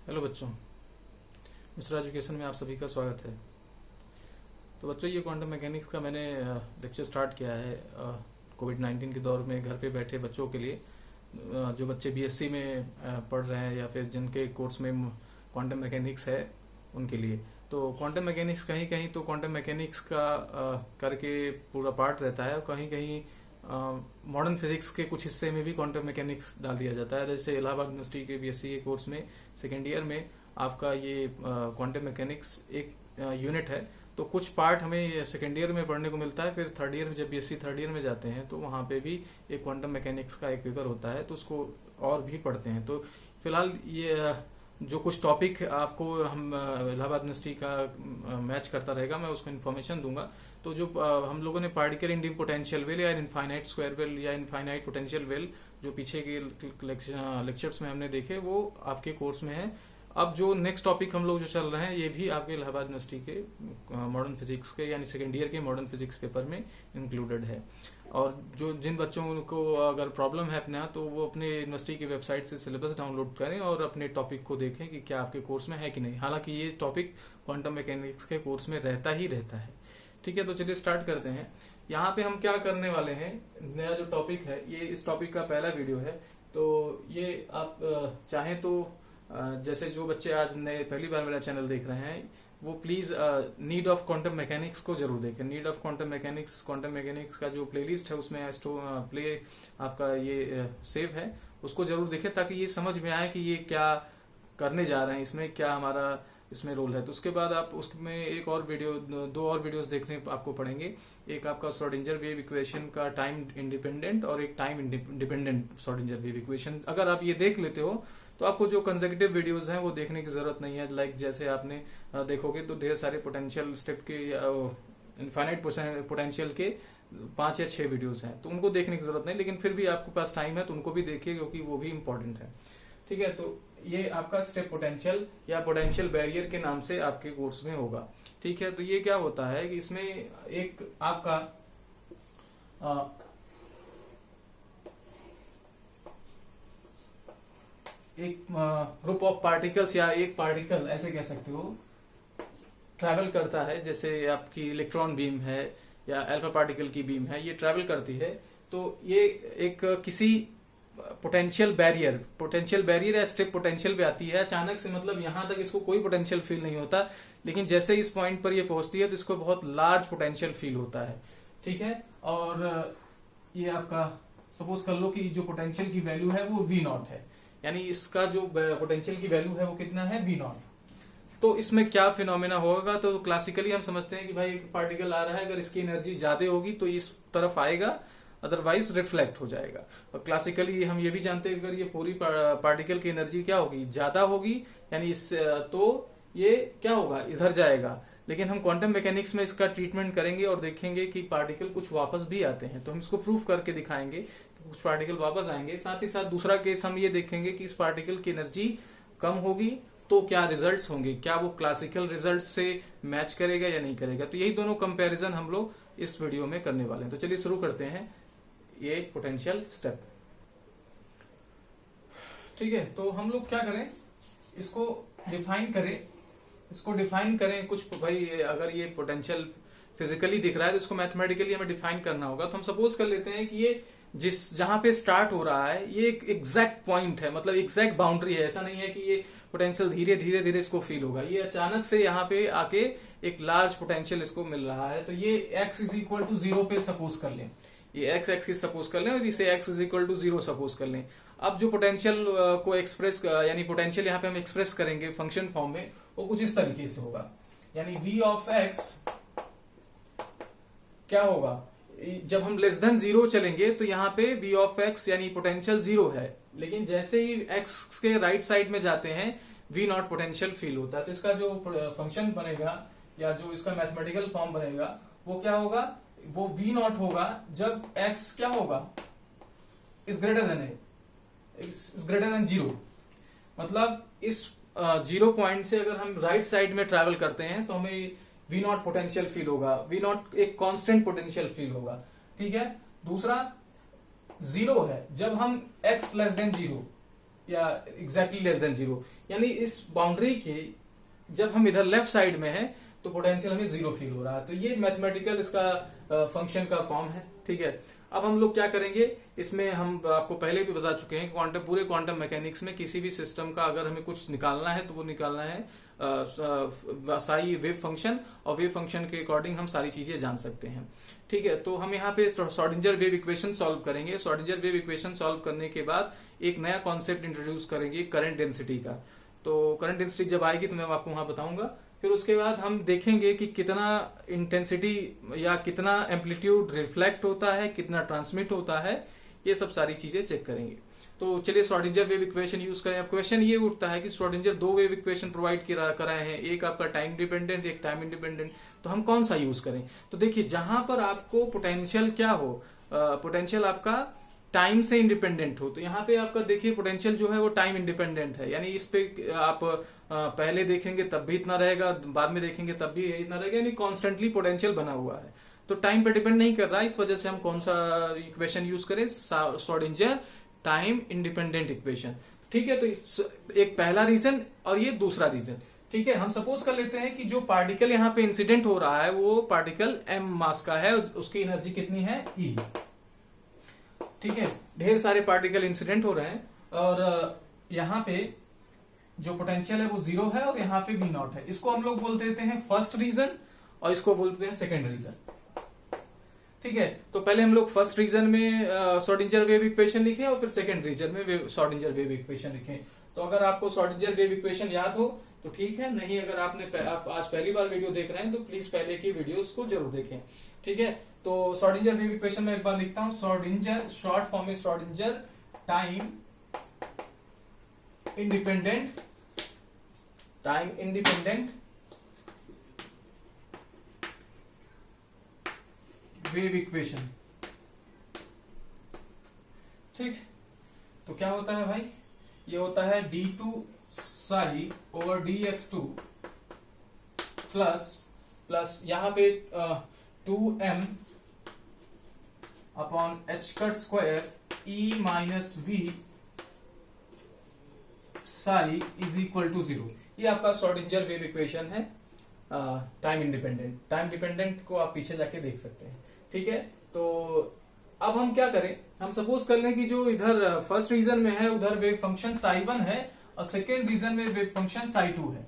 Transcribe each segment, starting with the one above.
Hello बच्चों, Mishra education में आप सभी का स्वागत है। तो बच्चों, ये क्वांटम मैकेनिक्स का मैंने लेक्चर स्टार्ट किया है कोविड-19 के दौर में घर पे बैठे बच्चों के लिए, जो बच्चे बीएससी में पढ़ रहे हैं या फिर जिनके कोर्स में क्वांटम मैकेनिक्स है उनके लिए। तो क्वांटम मैकेनिक्स कहीं कहीं तो क्वांटम मैकेनिक्स का करके पूरा पार्ट रहता है, और कहीं कहीं मॉडर्न फिजिक्स के कुछ हिस्से में भी क्वांटम मैकेनिक्स डाल दिया जाता है। जैसे इलाहाबाद यूनिवर्सिटी के बीएससी के कोर्स में सेकेंड ईयर में आपका ये क्वांटम मैकेनिक्स एक यूनिट है। तो कुछ पार्ट हमें सेकेंड ईयर में पढ़ने को मिलता है, फिर थर्ड ईयर में जब बीएससी थर्ड ईयर में जाते हैं तो वहां पे भी एक क्वांटम मैकेनिक्स का एक पेपर होता है, तो उसको और भी पढ़ते हैं। तो फिलहाल ये जो कुछ टॉपिक आपको हम इलाहाबाद यूनिवर्सिटी का मैच करता रहेगा, मैं उसको इन्फॉर्मेशन दूंगा। तो जो हम लोगों ने पार्टिकल इंडिंग पोटेंशियल वेल या इनफाइनाइट स्क्वायर वेल या इनफाइनाइट पोटेंशियल वेल जो पीछे के लेक्चर्स में हमने देखे, वो आपके कोर्स में है। अब जो नेक्स्ट टॉपिक हम लोग जो चल रहे हैं, ये भी आपके इलाहाबाद यूनिवर्सिटी के मॉडर्न फिजिक्स के यानी सेकेंड ईयर के मॉडर्न फिजिक्स पेपर में इंक्लूडेड है। और जो जिन बच्चों को अगर प्रॉब्लम है अपने यहाँ, तो वो अपने यूनिवर्सिटी की वेबसाइट से सिलेबस डाउनलोड करें और अपने टॉपिक को देखें कि क्या आपके कोर्स में है कि नहीं। हालांकि ये टॉपिक क्वांटम मैकेनिक्स के कोर्स में रहता ही रहता है। ठीक है, तो चलिए स्टार्ट करते हैं। यहाँ पे हम क्या करने वाले हैं, नया जो टॉपिक है, ये इस टॉपिक का पहला वीडियो है। तो ये आप चाहें तो जैसे जो बच्चे आज नए पहली बार मेरा चैनल देख रहे हैं, वो please need of quantum mechanics को जरूर देखें। नीड ऑफ क्वांटम मैकेनिक्स का जो प्लेलिस्ट है उसमें प्ले आपका ये सेव है, उसको जरूर देखें ताकि ये समझ में आए कि ये क्या करने जा रहे हैं, इसमें क्या हमारा इसमें रोल है। तो उसके बाद आप उसमें एक और वीडियो, दो और वीडियोस देखने आपको पड़ेंगे। एक आपका श्रोडिंगर वेव इक्वेशन का टाइम इंडिपेंडेंट और एक time dependent Schrodinger wave equation. अगर आप ये देख लेते हो तो आपको जो कंसेक्यूटिव वीडियोस हैं वो देखने की जरूरत नहीं है। लाइक जैसे आपने देखोगे तो ढेर सारे पोटेंशियल स्टेप के इनफाइनाइट पोटेंशियल के 5 या 6 वीडियोस हैं, तो उनको देखने की जरूरत नहीं। लेकिन फिर भी आपके पास टाइम है तो उनको भी देखिए, क्योंकि वो भी इम्पोर्टेंट है। ठीक है, तो ये आपका स्टेप पोटेंशियल या पोटेंशियल बैरियर के नाम से आपके कोर्स में होगा। ठीक है, तो ये क्या होता है कि इसमें एक आपका एक ग्रुप ऑफ पार्टिकल्स या एक पार्टिकल ऐसे कह सकते हो ट्रैवल करता है। जैसे आपकी इलेक्ट्रॉन बीम है या अल्फा पार्टिकल की बीम है, ये ट्रैवल करती है। तो ये एक किसी पोटेंशियल बैरियर या स्टेप पोटेंशियल पे आती है अचानक से। मतलब यहां तक इसको कोई पोटेंशियल फील नहीं होता, लेकिन जैसे इस पॉइंट पर ये पहुंचती है तो इसको बहुत लार्ज पोटेंशियल फील होता है। ठीक है, और ये आपका सपोज कर लो कि जो पोटेंशियल की वैल्यू है वो V0 है, यानी इसका जो पोटेंशियल की वैल्यू है वो कितना है, V0। तो इसमें क्या फिनोमेना होगा, तो क्लासिकली हम समझते हैं कि भाई एक पार्टिकल आ रहा है, अगर इसकी एनर्जी ज्यादा होगी तो इस तरफ आएगा, अदरवाइज रिफ्लेक्ट हो जाएगा। और क्लासिकली हम ये भी जानते हैं अगर ये पूरी पार्टिकल की एनर्जी क्या होगी, ज्यादा होगी, यानी इस तो ये क्या होगा, इधर जाएगा। लेकिन हम क्वांटम मैकेनिक्स में इसका ट्रीटमेंट करेंगे और देखेंगे कि पार्टिकल कुछ वापस भी आते हैं। तो हम इसको प्रूफ करके दिखाएंगे कि कुछ पार्टिकल वापस आएंगे। साथ ही साथ दूसरा केस हम ये देखेंगे कि इस पार्टिकल की एनर्जी कम होगी तो क्या रिजल्ट्स होंगे, क्या वो क्लासिकल रिजल्ट से मैच करेगा या नहीं करेगा। तो यही दोनों कंपैरिजन हम लोग इस वीडियो में करने वाले हैं। तो चलिए शुरू करते हैं ये पोटेंशियल स्टेप। ठीक है, तो हम लोग क्या करें, इसको डिफाइन करें कुछ। भाई अगर ये पोटेंशियल फिजिकली दिख रहा है तो इसको मैथमेटिकली हमें डिफाइन करना होगा। तो हम सपोज कर लेते हैं कि ये जहां पे स्टार्ट हो रहा है ये एक एग्जैक्ट पॉइंट है, मतलब एग्जैक्ट बाउंड्री है। ऐसा नहीं है कि ये पोटेंशियल धीरे धीरे इसको फील होगा, ये अचानक से यहाँ पे आके एक लार्ज पोटेंशियल इसको मिल रहा है। तो ये x इज इक्वल टू 0 पे सपोज कर लें, ये x एक्सिस सपोज कर लें और इसे x is equal to 0 suppose कर लें। अब जो पोटेंशियल को एक्सप्रेस यानी पोटेंशियल यहाँ पे हम एक्सप्रेस करेंगे फंक्शन फॉर्म में, वो कुछ इस तरीके से होगा। यानी v ऑफ x क्या होगा, जब हम लेस देन 0 चलेंगे तो यहाँ पे v ऑफ x यानी पोटेंशियल 0 है, लेकिन जैसे ही x के राइट साइड में जाते हैं V0 पोटेंशियल फील होता है। तो इसका जो फंक्शन बनेगा या जो इसका मैथमेटिकल फॉर्म बनेगा वो क्या होगा, वो V0 होगा जब x क्या होगा, इज ग्रेटर देन 0। मतलब इस 0 पॉइंट से अगर हम राइट साइड में ट्रेवल करते हैं तो हमें V0 पोटेंशियल फील होगा, V0 एक कांस्टेंट पोटेंशियल फील होगा। ठीक है, दूसरा 0 है जब हम x लेस देन 0, या एग्जैक्टली लेस देन 0, यानी इस बाउंड्री के जब हम इधर लेफ्ट साइड में है तो पोटेंशियल हमें 0 फील हो रहा है। तो ये मैथमेटिकल इसका फंक्शन का फॉर्म है, ठीक है। अब हम लोग क्या करेंगे, इसमें हम आपको पहले भी बता चुके हैं कि पूरे क्वांटम मैकेनिक्स में किसी भी सिस्टम का अगर हमें कुछ निकालना है तो वो निकालना है साई वेव फंक्शन, और वेव फंक्शन के अकॉर्डिंग हम सारी चीजें जान सकते हैं, ठीक है। तो हम यहाँ पे श्रोडिंगर वेव इक्वेशन सॉल्व करेंगे। श्रोडिंगर वेव इक्वेशन सॉल्व करने के बाद एक नया कॉन्सेप्ट इंट्रोड्यूस करेंगे करंट डेंसिटी का। तो करंट डेंसिटी जब आएगी तो मैं आपको वहां बताऊंगा। फिर उसके बाद हम देखेंगे कि कितना इंटेंसिटी या कितना एम्पलीट्यूड रिफ्लेक्ट होता है, कितना ट्रांसमिट होता है, ये सब सारी चीजें चेक करेंगे। तो चलिए श्रोडिंगर वेव इक्वेशन यूज करें। अब क्वेश्चन ये उठता है कि श्रोडिंगर 2 वेव इक्वेशन प्रोवाइड कराए हैं, एक आपका टाइम डिपेंडेंट, एक टाइम इंडिपेंडेंट, तो हम कौन सा यूज करें। तो देखिए जहां पर आपको पोटेंशियल क्या हो, पोटेंशियल आपका टाइम से इंडिपेंडेंट हो, तो यहाँ पे आपका देखिए पोटेंशियल जो है वो टाइम इंडिपेंडेंट है, यानी इस पे आप पहले देखेंगे तब भी इतना रहेगा, बाद में देखेंगे तब भी इतना रहेगा, यानी कॉन्स्टेंटली पोटेंशियल बना हुआ है। तो टाइम पे डिपेंड नहीं कर रहा है, इस वजह से हम कौन सा इक्वेशन यूज करें, श्रोडिंगर टाइम इंडिपेंडेंट इक्वेशन, ठीक है। तो एक पहला रीजन और ये दूसरा रीजन, ठीक है। हम सपोज कर लेते हैं कि जो पार्टिकल यहाँ पे इंसिडेंट हो रहा है वो पार्टिकल m मास का है, उसकी एनर्जी कितनी है E, ठीक है। ढेर सारे पार्टिकल इंसिडेंट हो रहे हैं और यहाँ पे जो पोटेंशियल है वो 0 है और यहाँ पे V0 है। इसको हम लोग बोल देते हैं फर्स्ट रीजन और इसको बोलते हैं सेकेंड रीजन, ठीक है। तो पहले हम लोग फर्स्ट रीजन में श्रोडिंगर वेव इक्वेशन लिखे और फिर सेकेंड रीजन में श्रोडिंगर वेव इक्वेशन लिखे। तो अगर आपको श्रोडिंगर वेव इक्वेशन याद हो तो ठीक है, नहीं अगर आप आज पहली बार वीडियो देख रहे हैं तो प्लीज पहले की वीडियोस को जरूर देखें, ठीक है। तो श्रोडिंगर वेव इक्वेशन में एक बार लिखता हूं, श्रोडिंगर शॉर्ट फॉर्म में Schrodinger time independent wave equation, ठीक। तो क्या होता है भाई, ये होता है d2 psi over dx2 plus यहां पे 2m अपॉन h cut square e minus v psi is equal to 0। ये आपका श्रोडिंगर वेव इक्वेशन है टाइम इंडिपेंडेंट। टाइम डिपेंडेंट को आप पीछे जाके देख सकते हैं, ठीक है। तो अब हम क्या करें, हम सपोज कर लें कि जो इधर फर्स्ट रीजन में है उधर वेव फंक्शन psi1 है और सेकेंड रीजन में वेव फंक्शन psi2 है।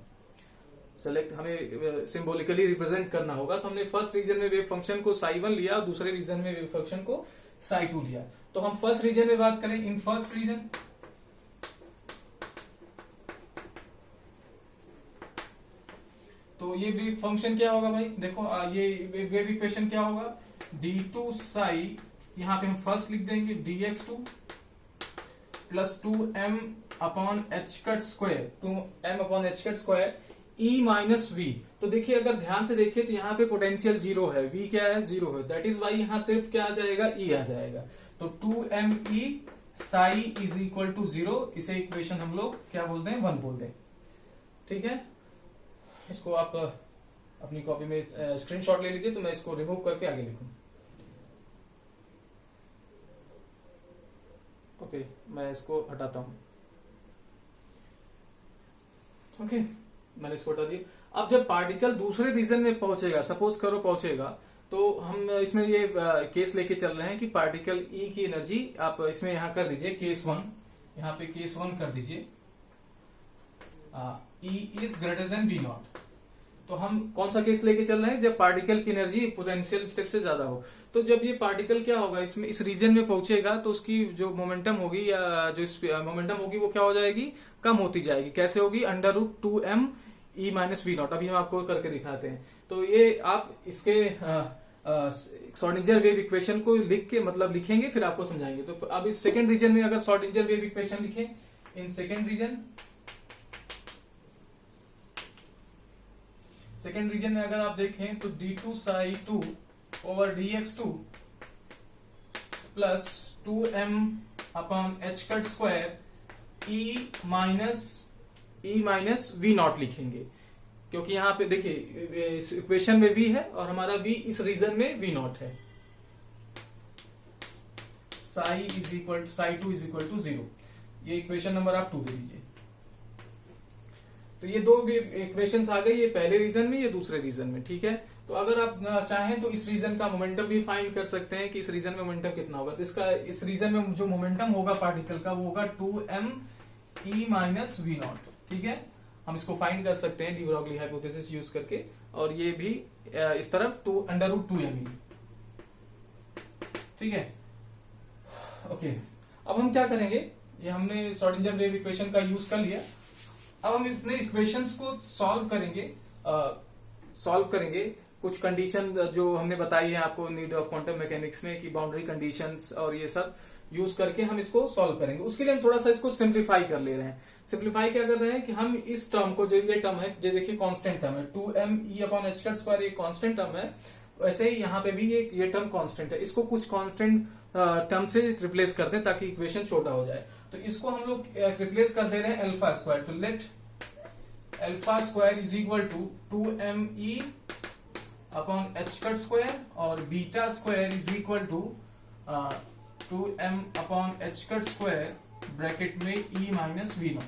सेलेक्ट हमें सिंबॉलिकली रिप्रेजेंट करना होगा, तो हमने फर्स्ट रीजन में वेव फंक्शन को psi1 लिया और दूसरे रीजन में वेव फंक्शन को psi2 लिया। तो हम फर्स्ट रीजन में बात करें, इन फर्स्ट रीजन तो ये वेव फंक्शन क्या होगा भाई, देखो ये वेव इक्वेशन क्या होगा, d2 psi, यहां पे हम फर्स्ट लिख देंगे dx2 प्लस 2m अपॉन h कट स्क्वायर, 2m अपॉन h cut square e minus v। तो देखिए अगर ध्यान से देखिए तो यहाँ पे पोटेंशियल 0 है, v क्या है 0 है, दैट इज वाई यहाँ सिर्फ क्या आ जाएगा e आ जाएगा। तो 2me psi is equal to 0, इसे इक्वेशन हम लोग क्या बोलते हैं 1 बोलते हैं, ठीक है। इसको आप अपनी कॉपी में स्क्रीनशॉट ले लीजिए, तो मैं इसको रिमूव करके आगे लिखूं। ओके, मैं इसको हटाता हूं। ओके, मैंने इसको हटा दिया। अब जब पार्टिकल दूसरे रीजन में पहुंचेगा, सपोज करो पहुंचेगा, तो हम इसमें ये केस लेके चल रहे हैं कि पार्टिकल E की एनर्जी आप इसमें यहां कर दीजिए केस 1, यहां पे केस 1 कर दीजिए, E is greater then V0। तो हम कौन सा केस लेके चल रहे हैं, जब पार्टिकल की एनर्जी पोटेंशियल स्टेप से ज्यादा हो। तो जब ये पार्टिकल क्या होगा, इसमें इस रीजन में पहुंचेगा तो उसकी जो मोमेंटम होगी या जो मोमेंटम होगी वो क्या हो जाएगी, कम होती जाएगी। कैसे होगी, √2m e माइनस V0। अभी हम आपको करके दिखाते हैं। तो ये आप इसके श्रोडिंगर वेव इक्वेशन को लिख के मतलब लिखेंगे, फिर आपको समझाएंगे। तो अब इस सेकेंड रीजन में अगर श्रोडिंगर वेव इक्वेशन लिखें, इन सेकेंड रीजन में अगर आप देखें तो d2 psi2 over dx2 plus 2m अपॉन h cut square e minus V0 लिखेंगे, क्योंकि यहाँ पे देखिए इस इक्वेशन में v है और हमारा v इस रीजन में V0 है। psi2 is equal to 0। ये इक्वेशन नंबर आप 2 दे दीजिए। तो ये दो इक्वेशंस आ गई, ये पहले रीजन में, ये दूसरे रीजन में, ठीक है। तो अगर आप चाहें तो इस रीजन का मोमेंटम भी फाइंड कर सकते हैं कि इस रीजन में मोमेंटम कितना होगा। तो इसका इस रीजन में जो मोमेंटम होगा पार्टिकल का वो होगा 2m माइनस वी नॉट, ठीक है। हम इसको फाइंड कर सकते हैं डी ब्रॉगली हाइपोथेसिस यूज करके, और ये भी इस तरफ √2m, ठीक है। ओके, अब हम क्या करेंगे, ये हमने श्रोडिंगर वेव इक्वेशन का यूज कर लिया। अब हम अपने इक्वेशंस को सॉल्व करेंगे कुछ कंडीशन जो हमने बताई है आपको नीड ऑफ क्वांटम मैकेनिक्स में, कि बाउंड्री कंडीशंस और ये सब यूज करके हम इसको सॉल्व करेंगे। उसके लिए हम थोड़ा सा इसको सिंप्लीफाई कर ले रहे हैं। सिंप्लीफाई क्या कर रहे हैं कि हम इस टर्म को, जो ये टर्म है, ये देखिए कांस्टेंट टर्म है, 2m/h², ये कांस्टेंट टर्म है। वैसे ही यहाँ पे भी ये टर्म कांस्टेंट है, इसको कुछ कांस्टेंट टर्म से रिप्लेस कर दें ताकि इक्वेशन छोटा हो जाए। तो इसको हम लोग रिप्लेस कर दे रहे हैं α²। तो late α² is equal to 2m/h² और β² is equal to 2m/h² bracket में e माइनस वी नॉट।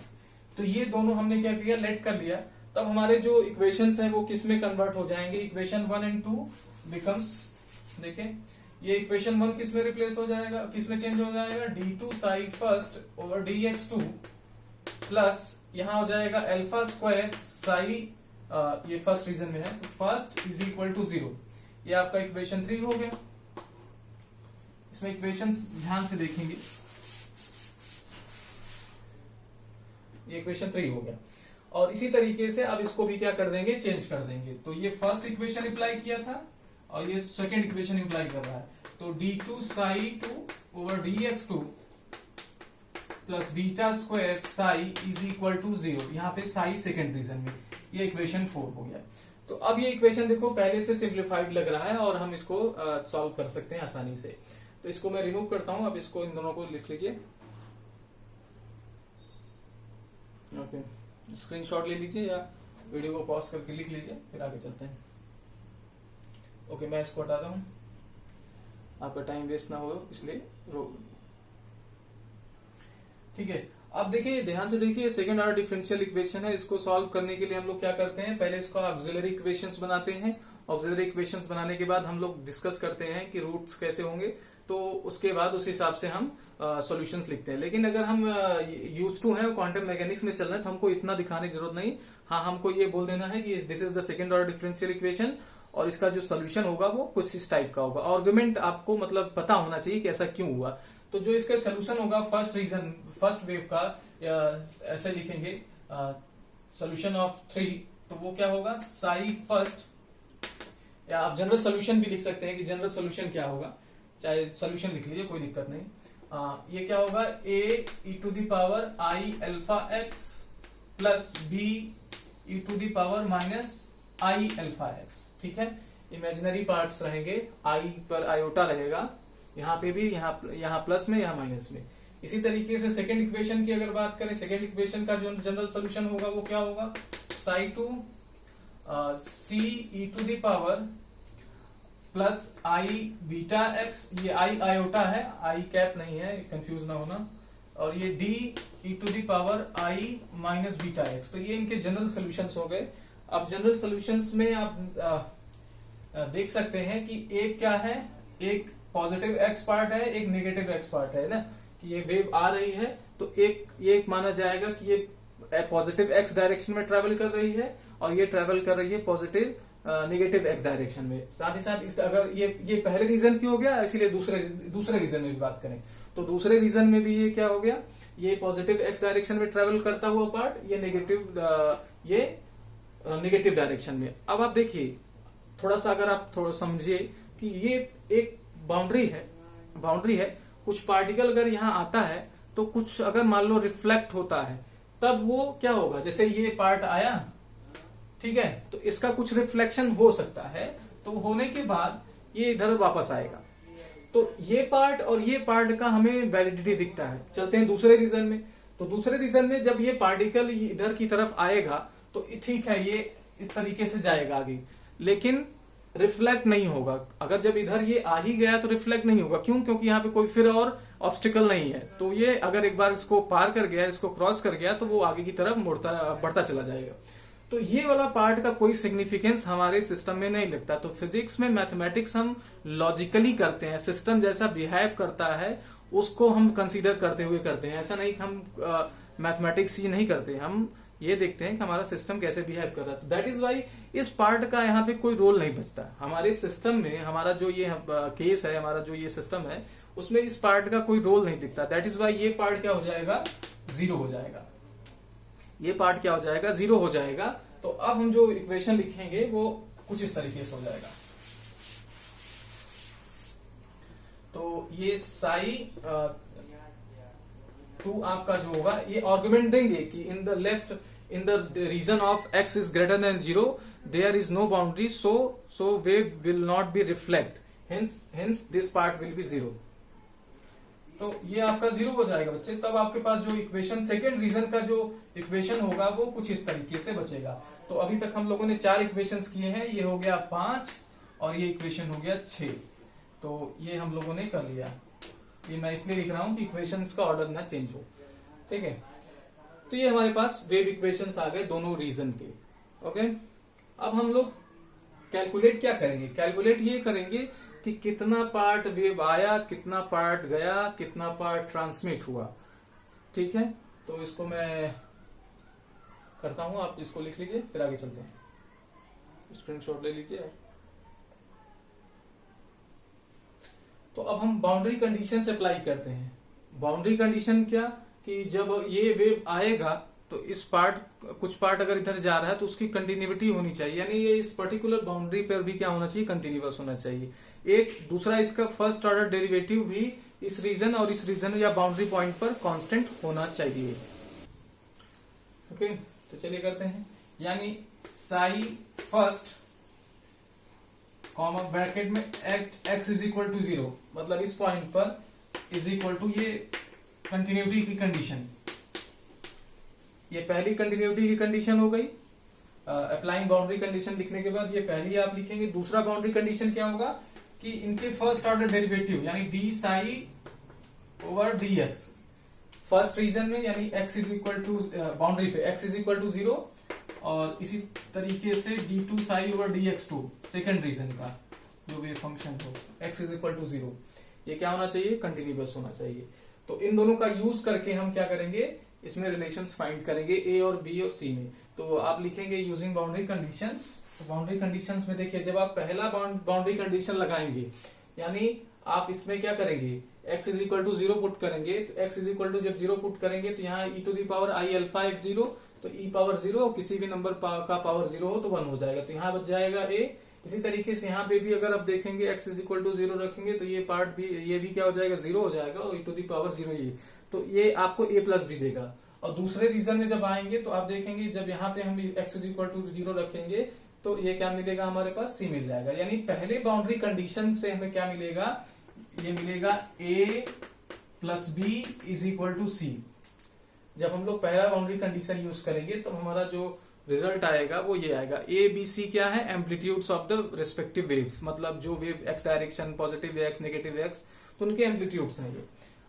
तो ये दोनों हमने क्या किया, लेट कर लिया। तब हमारे जो इक्वेशंस हैं वो किस में कन्वर्ट हो जाएंगे, इक्वेशन 1 एंड 2 बिकम्स, देखें ये इक्वेशन 1 किस में रिप्लेस हो जाएगा, किस में चेंज हो जाएगा, d2 Sai first over dx2 plus यहां हो जाएगा α² साई, ये फर्स्ट रीजन में है, तो फर्स्ट इज इक्वल टू 0। ये आपका इक्वेशन 3 हो गया। इसमें इक्वेशंस ध्यान से देखेंगे, ये इक्वेशन 3 हो गया। और इसी तरीके से अब इसको भी क्या कर देंगे, चेंज कर देंगे। तो ये फर्स्ट इक्वेशन अप्लाई किया था और ये सेकंड इक्वेशन अप्लाई कर रहा है। तो d2 psi 2 over dx2 plus β² psi is equal to 0। यहाँ पे साई सेकंड रीजन में, ये इक्वेशन 4 हो गया। तो अब ये इक्वेशन देखो पहले से सिंप्लीफाइड लग रहा है और हम इसको सॉल्व कर सकते हैं आसानी से। तो इसको मैं रिमूव करता हूं, अब इसको इन दोनों को लिख लीजिए। ओके, स्क्रीनशॉट ले लीजिए या वीडियो को पॉज करके लिख लीजिए, फिर आगे चलते हैं। ओके, मैं इसको हटाता हूं, आपका टाइम वेस्ट ना हो इसलिए। ठीक है, अब देखिए ध्यान से देखिए, सेकंड ऑर्डर डिफरेंशियल इक्वेशन है। इसको सॉल्व करने के लिए हम लोग क्या करते हैं, पहले इसको ऑक्सिलरी इक्वेशंस बनाते हैं। ऑक्सिलरी इक्वेशंस बनाने के बाद हम लोग डिस्कस करते हैं कि रूट्स कैसे होंगे, तो उसके बाद उस हिसाब से हम सॉल्यूशंस लिखते हैं। लेकिन अगर हम यूज टू हैं क्वांटम मैकेनिक्स में चल रहे हैं तो हमको इतना दिखाने की जरूरत नहीं। हाँ, हमको ये बोल देना है कि this is the second order differential equation और इसका जो सोल्यूशन होगा वो कुछ इस टाइप का होगा। आर्गुमेंट आपको मतलब पता होना चाहिए कि ऐसा क्यों हुआ। तो जो इसका सोल्यूशन होगा फर्स्ट वेव का, ऐसे लिखेंगे सोल्यूशन ऑफ 3, तो वो क्या होगा, साई फर्स्ट, या आप जनरल सोल्यूशन भी लिख सकते हैं कि जनरल सोल्यूशन क्या होगा, चाहे सोल्यूशन लिख लीजिए, कोई दिक्कत नहीं। ये क्या होगा, a e⁻i αx plus b e⁻i αx, ठीक है। इमेजिनरी पार्ट्स रहेंगे, i पर आयोटा रहेगा, यहाँ पे भी, यहाँ प्लस में, यहाँ माइनस में। इसी तरीके से सेकंड इक्वेशन की अगर बात करें, सेकंड इक्वेशन का जो जनरल सोल्यूशन होगा वो क्या होगा, Sai 2 c e⁻ plus i beta x, ये i आयोटा है, i कैप नहीं है, कंफ्यूज ना होना, और ये d e⁻i minus beta x। तो ये इनके जनरल सॉल्यूशंस हो गए। अब जनरल सॉल्यूशंस में आप देख सकते हैं कि एक क्या है, एक पॉजिटिव x पार्ट है, एक नेगेटिव x पार्ट है ना, कि ये वेव आ रही है तो एक माना जाएगा कि ये पॉजिटिव x डायरेक्शन में ट्रेवल कर रही है और ये ट्रेवल कर रही है पॉजिटिव नेगेटिव x डायरेक्शन में। साथ ही साथ अगर ये पहले रीजन की हो गया, इसीलिए दूसरे रीजन में भी बात करें तो दूसरे रीजन में भी ये क्या हो गया, ये पॉजिटिव x डायरेक्शन में ट्रेवल करता हुआ पार्ट, ये नेगेटिव डायरेक्शन में। अब आप देखिए थोड़ा सा, अगर आप थोड़ा समझिए कि ये एक बाउंड्री है, कुछ पार्टिकल अगर यहाँ आता है तो कुछ अगर मान लो रिफ्लेक्ट होता है, तब वो क्या होगा, जैसे ये पार्ट आया, ठीक है, तो इसका कुछ रिफ्लेक्शन हो सकता है, तो होने के बाद ये इधर वापस आएगा। तो ये पार्ट और ये पार्ट का हमें वैलिडिटी दिखता है। चलते हैं दूसरे रीजन में। तो दूसरे रीजन में जब ये पार्टिकल इधर की तरफ आएगा तो ठीक है, ये इस तरीके से जाएगा आगे, लेकिन रिफ्लेक्ट नहीं होगा। अगर जब इधर ये आ ही गया तो रिफ्लेक्ट नहीं होगा। क्यों? क्योंकि यहाँ पे कोई फिर और ऑब्स्टिकल नहीं है। तो ये अगर एक बार इसको पार कर गया, इसको क्रॉस कर गया, तो वो आगे की तरफ बढ़ता चला जाएगा। तो ये वाला पार्ट का कोई सिग्निफिकेंस हमारे सिस्टम में नहीं लगता। तो फिजिक्स में मैथमेटिक्स हम लॉजिकली करते हैं, सिस्टम जैसा बिहेव करता है उसको हम कंसीडर करते हुए करते हैं। ऐसा नहीं कि हम मैथमेटिक्स ही नहीं करते, हम ये देखते हैं कि हमारा सिस्टम कैसे बिहेव कर रहा है। दैट इज वाई इस पार्ट का यहाँ पे कोई रोल नहीं बचता हमारे सिस्टम में। हमारा जो ये केस है, हमारा जो ये सिस्टम है, उसमें इस पार्ट का कोई रोल नहीं दिखता। दैट इज वाई ये पार्ट क्या हो जाएगा, जीरो हो जाएगा। ये पार्ट क्या हो जाएगा, जीरो हो जाएगा। तो अब हम जो इक्वेशन लिखेंगे वो कुछ इस तरीके से हो जाएगा। तो ये साई 2 आपका जो होगा, ये आर्गुमेंट देंगे कि in the left, in the region of x is greater than 0 there is no boundary, so wave will not be reflect, hence this part will be 0। तो ये आपका 0 हो जाएगा बच्चे। तब आपके पास जो इक्वेशन, सेकेंड रीजन का जो इक्वेशन होगा वो कुछ इस तरीके से बचेगा। तो अभी तक हम लोगों ने 4 इक्वेशंस किए हैं, ये हो गया 5 और ये इक्वेशन हो गया 6। तो ये हम लोगों ने कर लिया। ये मैं इसलिए लिख रहा हूं कि इक्वेशंस का ऑर्डर ना चेंज हो, ठीक है। तो ये हमारे पास वेव इक्वेशंस आ गए दोनों रीजन के। ओके, अब हम लोग कैलकुलेट क्या करेंगे, कैलकुलेट ये करेंगे कि कितना पार्ट वेव आया, कितना पार्ट गया, कितना पार्ट ट्रांसमिट हुआ, ठीक है। तो इसको मैं करता हूं, आप इसको लिख लीजिए, फिर आगे चलते हैं। स्क्रीनशॉट ले लीजिए। तो अब हम बाउंड्री कंडीशन से अप्लाई करते हैं। बाउंड्री कंडीशन क्या, कि जब ये वेव आएगा तो इस पार्ट, कुछ पार्ट अगर इधर जा रहा है तो उसकी कंटिन्यूटी होनी चाहिए, यानी ये इस पर्टिकुलर बाउंड्री पर भी क्या होना चाहिए, कंटिन्यूअस होना चाहिए। एक दूसरा, इसका फर्स्ट ऑर्डर डेरिवेटिव भी इस रीजन और इस रीजन या बाउंड्री पॉइंट पर कांस्टेंट होना चाहिए। ओके, तो चलिए करते हैं। यानी साई फर्स्ट कॉमा ब्रैकेट में x इज इक्वल टू 0, मतलब इस पॉइंट पर इज इक्वल टू ये कंटिन्यूटी की कंडीशन, ये पहली कंटिन्यूटी की कंडीशन हो गई। अप्लाइंग बाउंड्री कंडीशन लिखने के बाद ये पहली आप लिखेंगे। दूसरा बाउंड्री कंडीशन क्या होगा कि इनके फर्स्ट ऑर्डर डेरिवेटिव यानी d psi over d x, first region में यानी x is equal to, boundary पे x इज इक्वल टू 0, और इसी तरीके से d2 Sai over dx2 second reason का जो भी फंक्शन हो, x इज इक्वल टू 0, ये क्या होना चाहिए, कंटिन्यूअस होना चाहिए। तो इन दोनों का यूज करके हम क्या करेंगे, इसमें रिलेशंस फाइंड करेंगे a और b और c में। तो आप लिखेंगे यूजिंग बाउंड्री कंडीशंस। तो बाउंड्री कंडीशंस में देखिए, जब आप पहला बाउंड्री कंडीशन लगाएंगे, यानी आप इसमें क्या करेंगे, x is equal to 0 put करेंगे। तो x इज इक्वल टू जब 0 पुट करेंगे तो यहाँ e to the power i alpha x 0, तो e पावर 0 और किसी भी नंबर का पावर 0 हो तो 1 हो जाएगा, तो यहाँ बच जाएगा a। इसी तरीके से यहाँ पे भी अगर आप देखेंगे x इज इक्वल टू 0 रखेंगे तो ये पार्ट भी, ये भी क्या हो जाएगा, 0 हो जाएगा, और e टू दी पावर 0 ये, तो ये आपको a प्लस भी देगा। और दूसरे रीजन में जब आएंगे तो आप देखेंगे जब यहाँ पे हम x इज इक्वल टू 0 रखेंगे तो ये क्या मिलेगा, हमारे पास c मिल जाएगा। यानी पहले बाउंड्री कंडीशन से हमें क्या मिलेगा, ये मिलेगा a plus B is equal to C. जब हम लोग पहला बाउंड्री कंडीशन यूज करेंगे तो हमारा जो रिजल्ट आएगा वो ये आएगा। ए बी सी क्या है, amplitudes of the respective waves, मतलब जो wave x direction, positive x, negative x, तो उनके एम्पलीट्यूड्स हैं ये।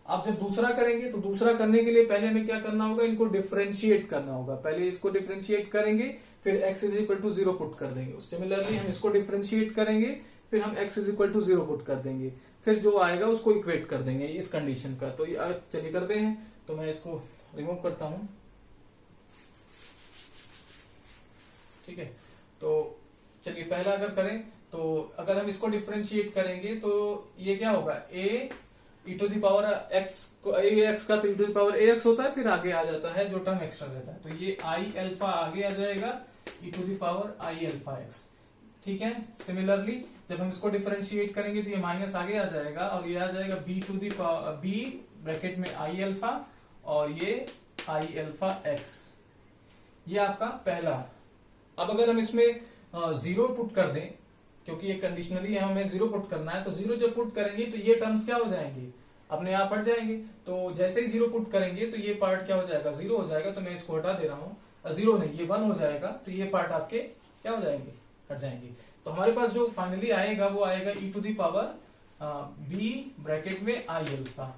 आप जब दूसरा करेंगे तो दूसरा करने के लिए पहले हमें क्या करना होगा, इनको डिफरेंशिएट करना होगा। पहले इसको डिफरेंशिएट करेंगे, फिर x is equal to 0 put कर देंगे। सिमिलरली हम इसको डिफरेंशिएट करेंगे, फिर हम x is equal to 0 put कर देंगे, फिर जो आएगा उसको इक्वेट कर देंगे इस कंडीशन का। तो चलिए करते हैं। तो मैं इसको रिमूव करता हूं, ठीक है। तो चलिए पहला अगर करें तो अगर हम इसको डिफरेंशिएट करेंगे तो ये क्या होगा, a e to the power x, ax का तो e to the power ax होता है, फिर आगे आ जाता है जो टर्म एक्स्ट्रा रहता है, तो ये i अल्फा आगे आ जाएगा, e to the power i alpha x, ठीक है। सिमिलरली जब हम इसको डिफरेंशिएट करेंगे तो ये माइनस आगे आ जाएगा और ये आ जाएगा b to the power b bracket में i अल्फा और ये i अल्फा x, ये आपका पहला। अब अगर हम इसमें 0 पुट कर दें, क्योंकि ये कंडीशनली हमें 0 पुट करना है, तो 0 जब पुट करेंगे तो ये टर्म्स क्या हो जाएंगे, अपने आप हट जाएंगे। तो जैसे ही 0 पुट करेंगे तो ये पार्ट क्या हो जाएगा, 0 हो जाएगा। तो मैं इसको हटा दे रहा हूँ, 0 नहीं ये 1 हो जाएगा, तो ये पार्ट आपके क्या हो जाएंगे, हट जाएंगे। तो हमारे पास जो फाइनली आएगा वो आएगा e to the power b bracket में i अल्फा,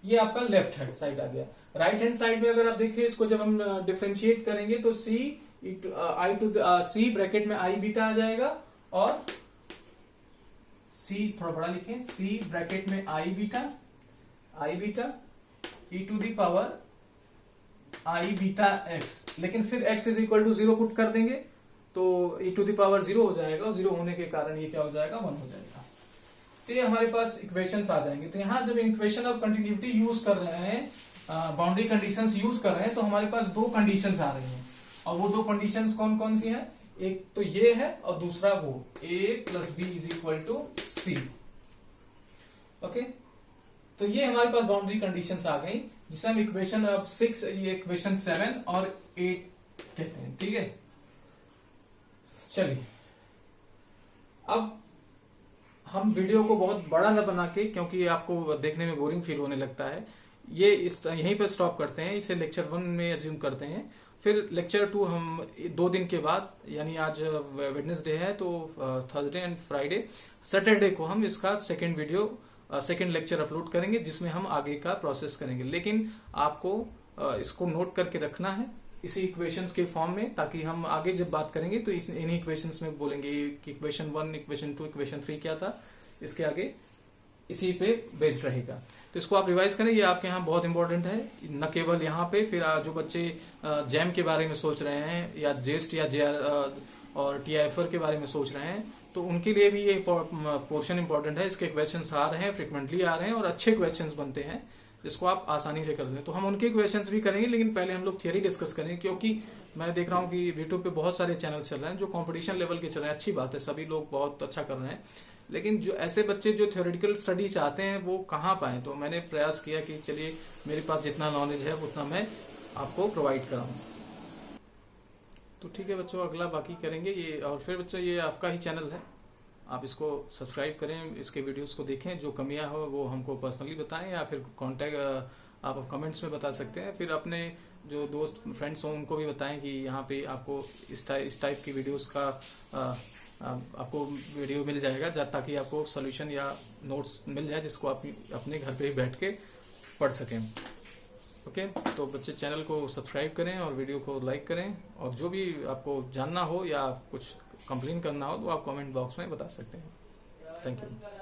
ये आपका लेफ्ट हैंड साइड आ गया। राइट हैंड साइड में अगर आप देखिए इसको जब हम डिफ्रेंशिएट करेंगे तो सी ब्रैकेट में आई बीटा आ जाएगा, और सी थोड़ा बड़ा लिखें, सी ब्रैकेट में i beta e to the power i beta x, लेकिन फिर x is equal to 0 put कर देंगे तो ई टू दी पावर 0 हो जाएगा, और 0 होने के कारण ये क्या हो जाएगा, 1 हो जाएगा। तो ये हमारे पास इक्वेशंस आ जाएंगे। तो यहाँ जब इक्वेशन ऑफ कंटिन्यूटी यूज कर रहे हैं, बाउंड्री कंडीशंस यूज कर रहे हैं, तो हमारे पास दो कंडीशंस आ रही हैं, और वो दो कंडीशंस कौन कौन सी हैं, एक तो ये है और दूसरा वो a plus B is equal to c. Okay, तो ये हमारे पास बाउंड्री कंडीशंस आ गई, जिसे हम इक्वेशन ऑफ 6, ये इक्वेशन 7 और 8 कहते हैं। ठीक है, चलिए अब हम वीडियो को बहुत बड़ा न बना के, क्योंकि आपको देखने में बोरिंग फील होने लगता है, ये यहीं पर स्टॉप करते हैं, इसे लेक्चर 1 में अज्यूम करते हैं। फिर लेक्चर 2 हम 2 दिन के बाद, यानी आज वेडनेसडे है तो थर्सडे एंड फ्राइडे, सैटरडे को हम इसका सेकेंड लेक्चर अपलोड करेंगे, जिसमें हम आगे का प्रोसेस करेंगे। लेकिन आपको इसको नोट करके रखना है इसी इक्वेशंस के फॉर्म में, ताकि हम आगे जब बात करेंगे तो इन्हीं इक्वेशंस में बोलेंगे कि इक्वेशन 1, इक्वेशन 2, इक्वेशन 3 क्या था, इसके आगे इसी पे बेस्ड रहेगा। तो इसको आप रिवाइज करें, ये आपके यहाँ बहुत इंपॉर्टेंट है, न केवल यहाँ पे। फिर जो बच्चे जैम के बारे में सोच रहे हैं, या जेस्ट या जेआर और टीआईएफआर के बारे में सोच रहे हैं, तो उनके लिए भी ये पोर्शन इंपॉर्टेंट है। इसके क्वेश्चंस आ रहे हैं, फ्रिक्वेंटली आ रहे हैं, और अच्छे क्वेश्चंस बनते हैं, जिसको आप आसानी से कर लें। तो हम उनके क्वेश्चंस भी करेंगे, लेकिन पहले हम लोग थियरी डिस्कस करेंगे, क्योंकि मैं देख रहा हूँ कि यूट्यूब पे बहुत सारे चैनल चल रहे हैं जो कंपटीशन लेवल के चल रहे हैं। अच्छी बात है, सभी लोग बहुत अच्छा कर रहे हैं, लेकिन जो ऐसे बच्चे जो थ्योरेटिकल स्टडी चाहते हैं वो कहाँ पाए। तो मैंने प्रयास किया कि चलिए मेरे पास जितना नॉलेज है उतना मैं आपको प्रोवाइड कराऊं। तो ठीक है बच्चों, अगला बाकी करेंगे ये। और फिर बच्चों, ये आपका ही चैनल है, आप इसको सब्सक्राइब करें, इसके वीडियोस को देखें, जो कमियां हो वो हमको पर्सनली बताएं, या फिर कांटेक्ट आप कमेंट्स में बता सकते हैं। फिर अपने जो दोस्त फ्रेंड्स हों उनको भी बताएं कि यहाँ पे आपको इस टाइप की वीडियोस का आपको वीडियो मिल जाएगा, ताकि आपको सोल्यूशन या नोट्स मिल जाए, जिसको आप अपने घर पे ही बैठ के पढ़ सकें। ओके, तो बच्चे चैनल को सब्सक्राइब करें और वीडियो को लाइक करें, और जो भी आपको जानना हो या कुछ कंप्लेन करना हो तो आप कमेंट बॉक्स में बता सकते हैं। Thank you.